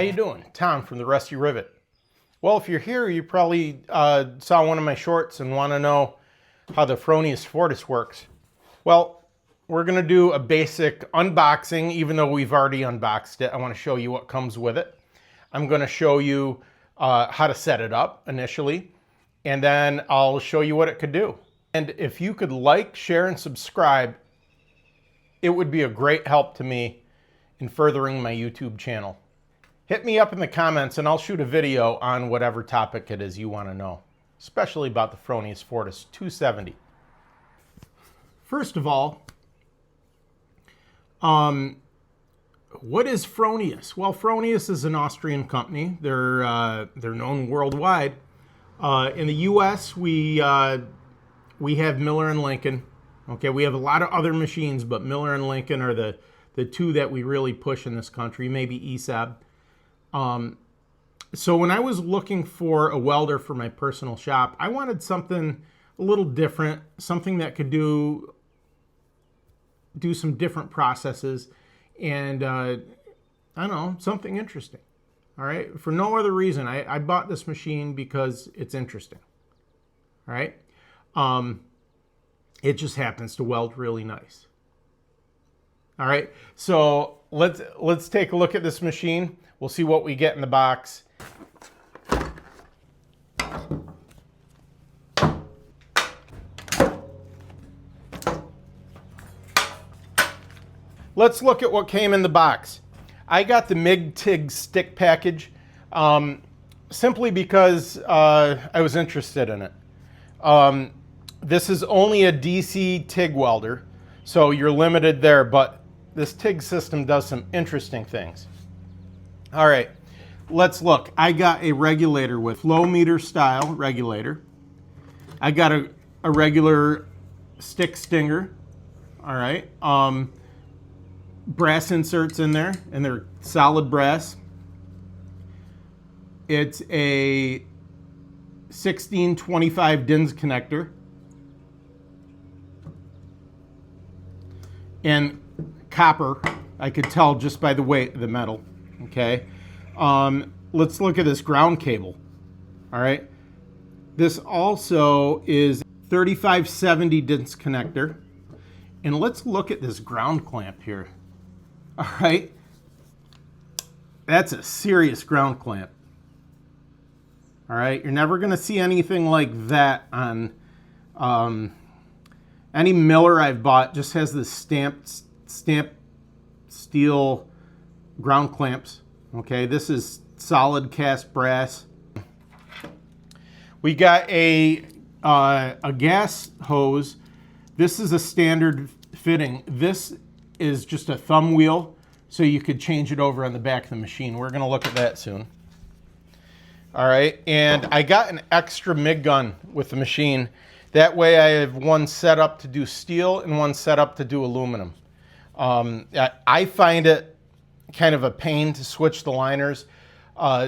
How you doing? Tom from the Rusty Rivet. Well, if you're here, you probably saw one of my shorts and want to know how the Fronius Fortis works. Well, we're going to do a basic unboxing, even though we've already unboxed it. I want to show you what comes with it. I'm going to show you how to set it up initially, and then I'll show you what it could do. And if you could like, share, and subscribe, it would be a great help to me in furthering my YouTube channel. Hit me up in the comments and I'll shoot a video on whatever topic it is you want to know, especially about the Fronius Fortis 270. First of all, what is Fronius? Well, Fronius is an Austrian company. They're known worldwide. In the U.S., we have Miller and Lincoln. Okay, we have a lot of other machines, but Miller and Lincoln are the two that we really push in this country. Maybe ESAB. So when I was looking for a welder for my personal shop, I wanted something a little different, something that could do some different processes, and I don't know, something interesting. All right, for no other reason, I bought this machine because it's interesting. All right, it just happens to weld really nice. All right, so let's take a look at this machine. We'll see what we get in the box. Let's look at what came in the box. I got the MIG TIG stick package simply because I was interested in it. This is only a DC TIG welder, so you're limited there, but this TIG system does some interesting things. All right, let's look. I got a regulator with flow meter style regulator. I got a regular stick stinger. All right, brass inserts in there, and they're solid brass. It's a 1625 DINS connector. And copper, I could tell just by the weight of the metal. Okay, let's look at this ground cable. All right, this also is 3570 DINS connector, and let's look at this ground clamp here. All right, that's a serious ground clamp. All right, you're never going to see anything like that on any Miller I've bought. Just has this stamped steel ground clamps. Okay, this is solid cast brass. We got a gas hose. This is a standard fitting. This is just a thumb wheel, so you could change it over on the back of the machine. We're going to look at that soon. All right, and I got an extra MIG gun with the machine. That way I have one set up to do steel and one set up to do aluminum. I find it kind of a pain to switch the liners.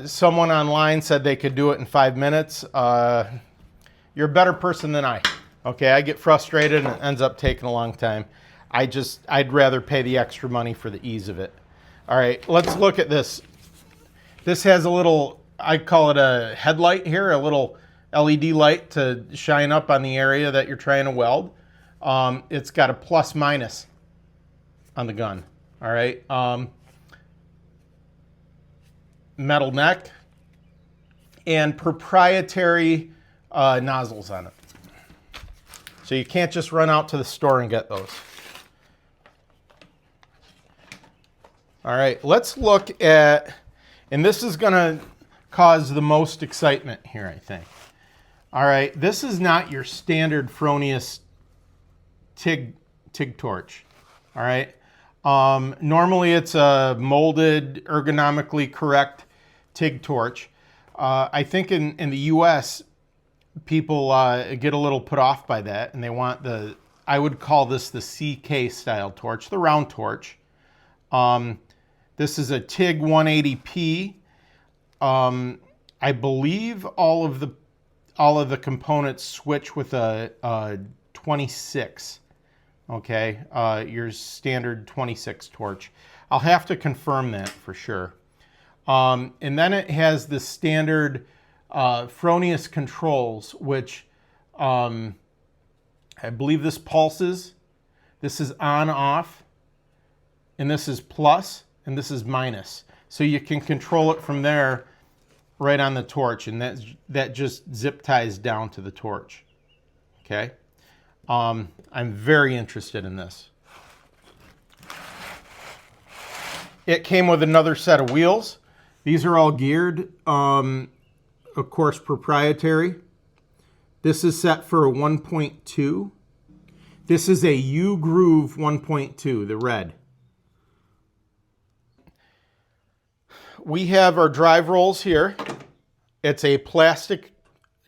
Someone online said they could do it in 5 minutes. You're a better person than I. Okay, I get frustrated and it ends up taking a long time. I'd rather pay the extra money for the ease of it. All right, let's look at this. This has a little, I call it a headlight here, a little LED light to shine up on the area that you're trying to weld. It's got a plus minus on the gun. All right, metal neck and proprietary nozzles on it. So you can't just run out to the store and get those. All right, let's look at, and this is going to cause the most excitement here, I think. All right, this is not your standard Fronius TIG torch. All right, normally it's a molded, ergonomically correct TIG torch. I think in the U.S., people get a little put off by that, and they want I would call this the CK style torch, the round torch. This is a TIG 180p. I believe all of the components switch with a 26. Okay, your standard 26 torch. I'll have to confirm that for sure. And then it has the standard Fronius controls, which I believe this pulses. This is on, off, and this is plus, and this is minus. So you can control it from there right on the torch, and that just zip ties down to the torch. Okay? I'm very interested in this. It came with another set of wheels. These are all geared, of course, proprietary. This is set for a 1.2. This is a U-Groove 1.2, the red. We have our drive rolls here. It's a plastic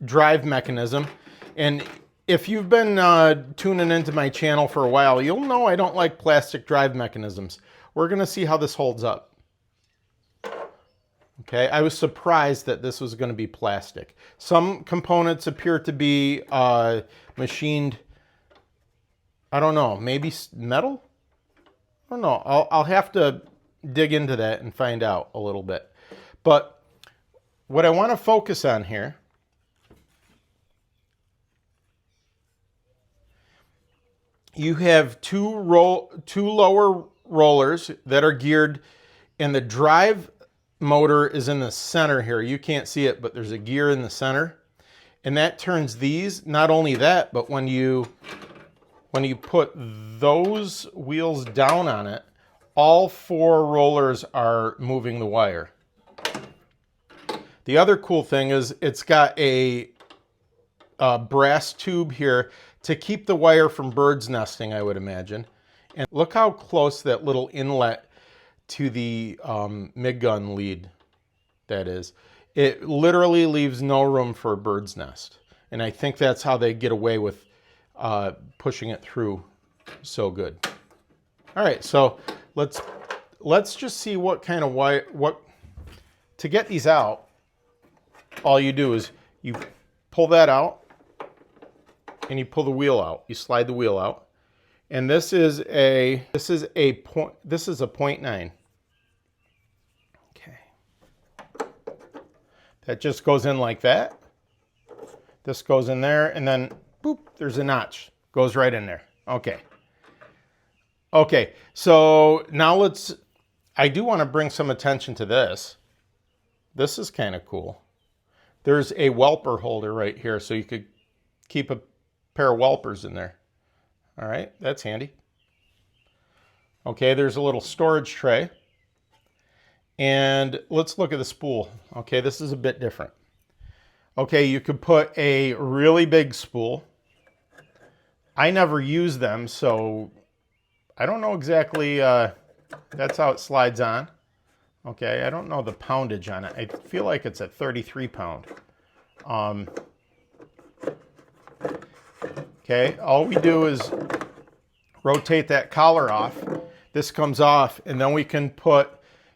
drive mechanism. And if you've been tuning into my channel for a while, you'll know I don't like plastic drive mechanisms. We're going to see how this holds up. Okay, I was surprised that this was going to be plastic. Some components appear to be machined, I don't know, maybe metal? I don't know. I'll have to dig into that and find out a little bit. But what I want to focus on here you have two lower rollers that are geared, and the drive motor is in the center here. You can't see it, but there's a gear in the center, and that turns these. Not only that, but when you put those wheels down on it, all four rollers are moving the wire. The other cool thing is it's got a brass tube here to keep the wire from bird's nesting, I would imagine. And look how close that little inlet to the MIG gun lead that is. It literally leaves no room for a bird's nest. And I think that's how they get away with pushing it through so good. All right, so let's just see what kind of wire, to get these out, all you do is you pull that out and you pull the wheel out. You slide the wheel out. And this is a 0.9. Okay. That just goes in like that. This goes in there, and then boop, there's a notch. Goes right in there. Okay. Okay, so now I do want to bring some attention to this. This is kind of cool. There's a welper holder right here, so you could keep a pair of welpers in there. All right, that's handy. Okay, there's a little storage tray. And let's look at the spool. Okay, this is a bit different. Okay, you could put a really big spool. I never use them, so I don't know exactly, that's how it slides on. Okay, I don't know the poundage on it. I feel like it's at 33 pound. Okay, all we do is rotate that collar off. This comes off, and then we can put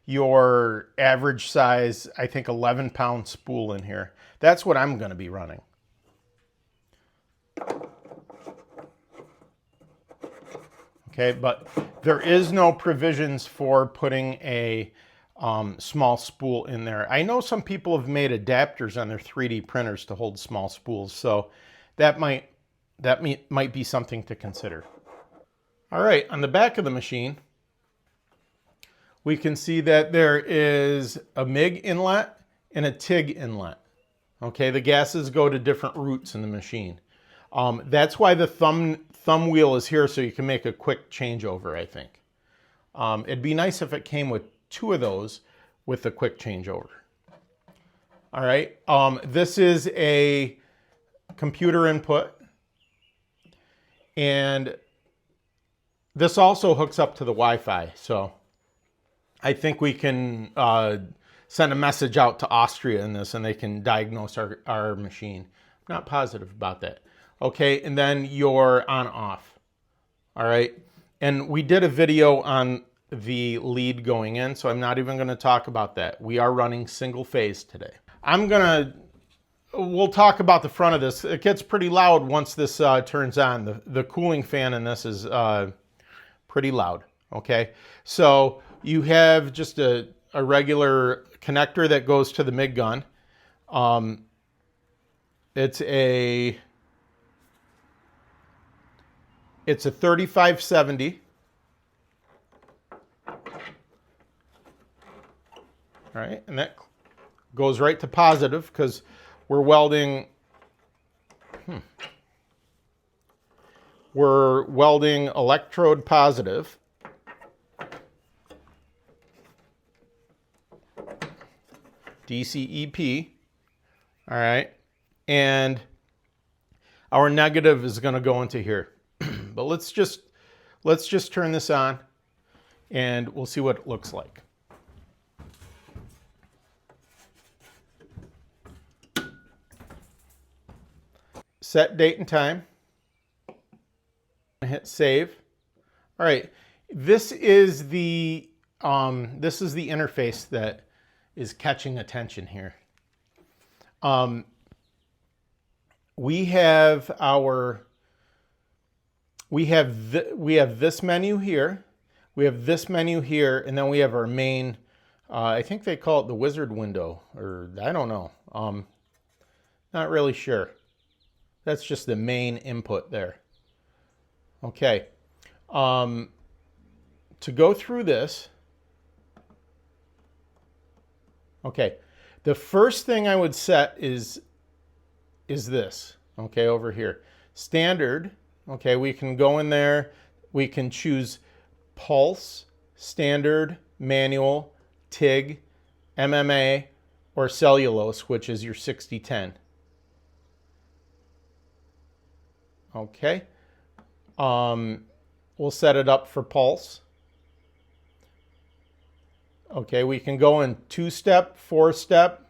your average size, I think 11 pound spool in here. That's what I'm going to be running. Okay, but there is no provisions for putting a small spool in there. I know some people have made adapters on their 3D printers to hold small spools, so that might be something to consider. All right, on the back of the machine, we can see that there is a MIG inlet and a TIG inlet. Okay, the gases go to different routes in the machine. That's why the thumb wheel is here, so you can make a quick changeover, I think. It'd be nice if it came with two of those with a quick changeover. All right, this is a computer input. And this also hooks up to the Wi-Fi, so I think we can send a message out to Austria in this, and they can diagnose our machine. I'm not positive about that. Okay, and then your on-off. All right, and we did a video on the lead going in, so I'm not even going to talk about that. We are running single phase today. We'll talk about the front of this. It gets pretty loud once this turns on. The cooling fan in this is pretty loud, okay? So you have just a a regular connector that goes to the MIG gun. It's a 3570. All right, and that goes right to positive because we're welding. We're welding electrode positive. DCEP. All right, and our negative is going to go into here. But let's just turn this on, and we'll see what it looks like. Set date and time. Hit save. All right, this is the interface that is catching attention here. We have this menu here, we have this menu here, and then we have our main. I think they call it the wizard window, or I don't know. Not really sure. That's just the main input there. Okay. To go through this, okay, the first thing I would set is this, okay, over here. Standard, okay, we can go in there, we can choose pulse, standard, manual, TIG, MMA, or cellulose, which is your 6010. Okay. We'll set it up for pulse. Okay, we can go in 2-step, 4-step,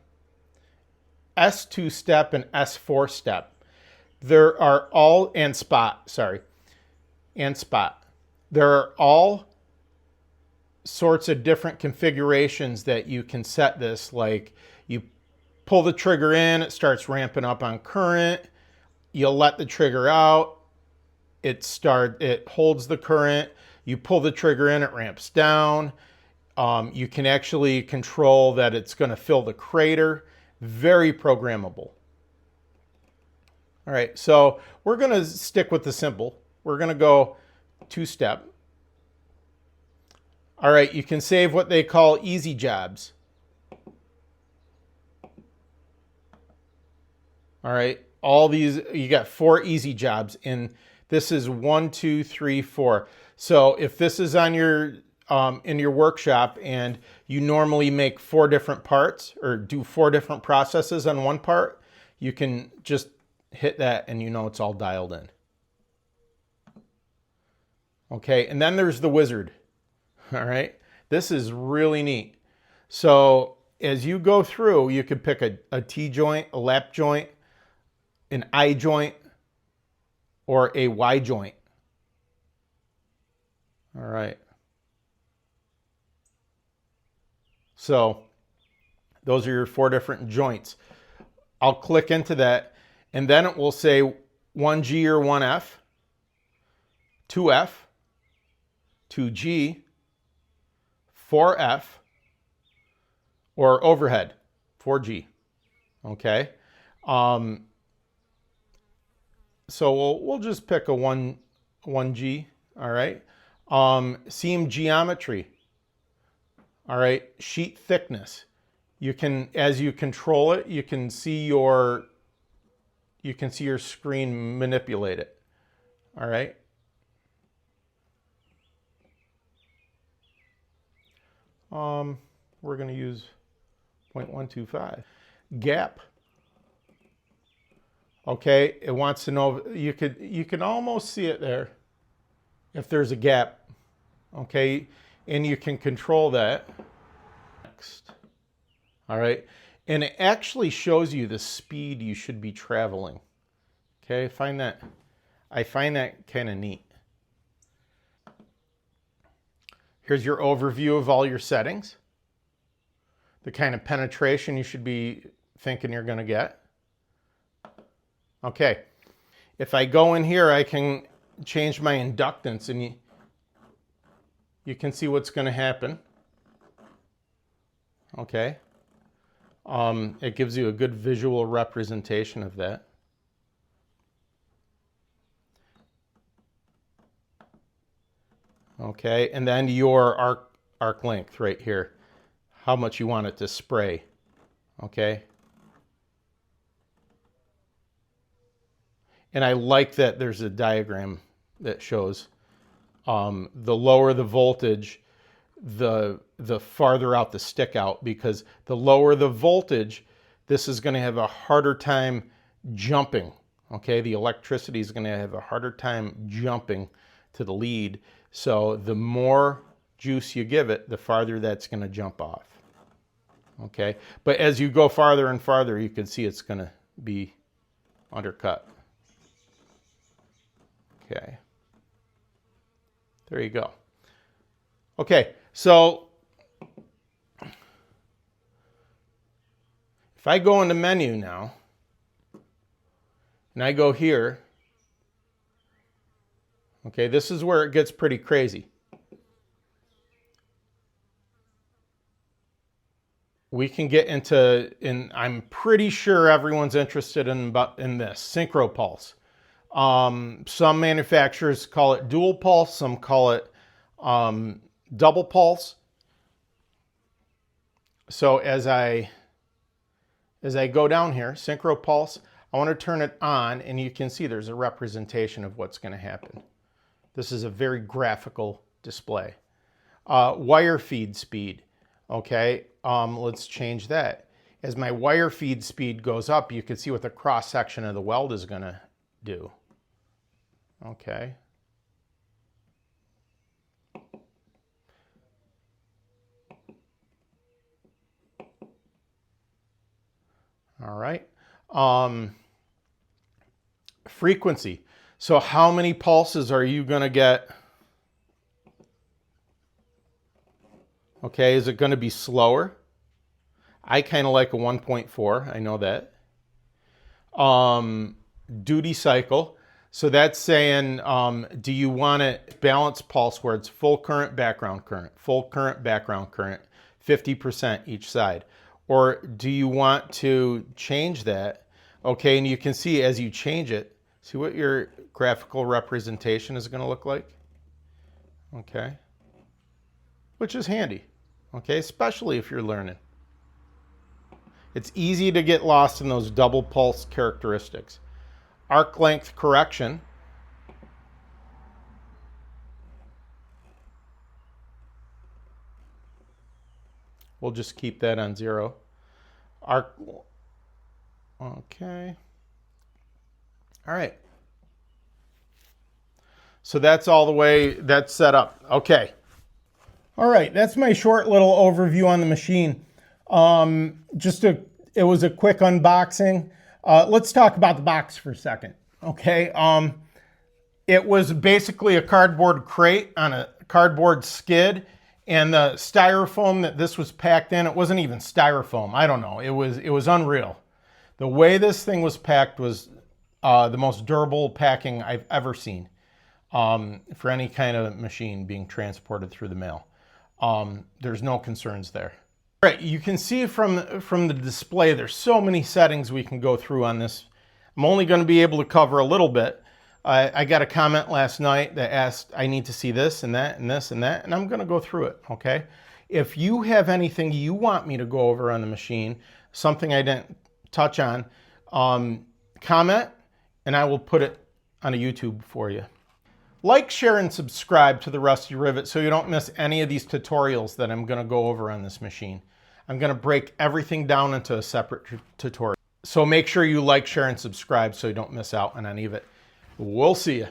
S2 step, and S4 step. There are all, and spot, sorry, and spot. There are all sorts of different configurations that you can set this, like you pull the trigger in, it starts ramping up on current. You'll let the trigger out, it holds the current. You pull the trigger in, it ramps down. You can actually control that it's going to fill the crater. Very programmable. All right, so we're going to stick with the simple. We're going to go 2-step. All right, you can save what they call easy jobs. All right, all these, you got 4 easy jobs, and this is 1, 2, 3, 4. So if this is on your in your workshop and you normally make 4 different parts or do 4 different processes on one part, you can just hit that and you know it's all dialed in. Okay, and then there's the wizard. All right, this is really neat. So as you go through, you could pick a T-joint, a lap joint, an I joint, or a Y joint. All right. So those are your 4 different joints. I'll click into that, and then it will say 1G or 1F, 2F, 2G, 4F, or overhead, 4G. Okay. So we'll just pick a 1G. All right. Seam geometry. All right. Sheet thickness. You can, as you control it, you can see your screen manipulate it. All right. We're going to use 0.125. Gap. Okay, it wants to know, you can almost see it there if there's a gap. Okay, and you can control that. Next. All right, and it actually shows you the speed you should be traveling. Okay, I find that kind of neat. Here's your overview of all your settings. The kind of penetration you should be thinking you're going to get. Okay, if I go in here, I can change my inductance, and you can see what's going to happen. okay? It gives you a good visual representation of that. Okay, and then your arc length right here, how much you want it to spray, okay? And I like that there's a diagram that shows the lower the voltage, the farther out the stick out, because the lower the voltage, this is going to have a harder time jumping, okay? The electricity is going to have a harder time jumping to the lead. So the more juice you give it, the farther that's going to jump off, okay? But as you go farther and farther, you can see it's going to be undercut. Okay. There you go. Okay, so if I go into menu now, and I go here, okay, this is where it gets pretty crazy. We can get into, and I'm pretty sure everyone's interested in this, synchropulse. Some manufacturers call it dual pulse, some call it double pulse. So as I go down here, synchropulse, I want to turn it on, and you can see there's a representation of what's going to happen. This is a very graphical display. Wire feed speed, okay, let's change that. As my wire feed speed goes up, you can see what the cross section of the weld is going to do. Okay. All right. Frequency. So how many pulses are you going to get? Okay, is it going to be slower? I kind of like a 1.4. I know that. Duty cycle. So that's saying, do you want it balanced pulse where it's full current, background current, 50% each side? Or do you want to change that? Okay, and you can see as you change it, see what your graphical representation is going to look like? Okay, which is handy, okay, especially if you're learning. It's easy to get lost in those double pulse characteristics. Arc length correction. We'll just keep that on 0. Arc, okay. All right. So that's all the way that's set up. Okay. All right, that's my short little overview on the machine. It was a quick unboxing. Let's talk about the box for a second. Okay. It was basically a cardboard crate on a cardboard skid, and the styrofoam that this was packed in, it wasn't even styrofoam. I don't know. It was unreal. The way this thing was packed was the most durable packing I've ever seen for any kind of machine being transported through the mail. There's no concerns there. All right, you can see from the display, there's so many settings we can go through on this. I'm only going to be able to cover a little bit. I got a comment last night that asked, I need to see this and that and this and that, and I'm going to go through it, okay? If you have anything you want me to go over on the machine, something I didn't touch on, comment, and I will put it on a YouTube for you. Like, share, and subscribe to the Rusty Rivet so you don't miss any of these tutorials that I'm going to go over on this machine. I'm going to break everything down into a separate tutorial. So make sure you like, share, and subscribe so you don't miss out on any of it. We'll see you.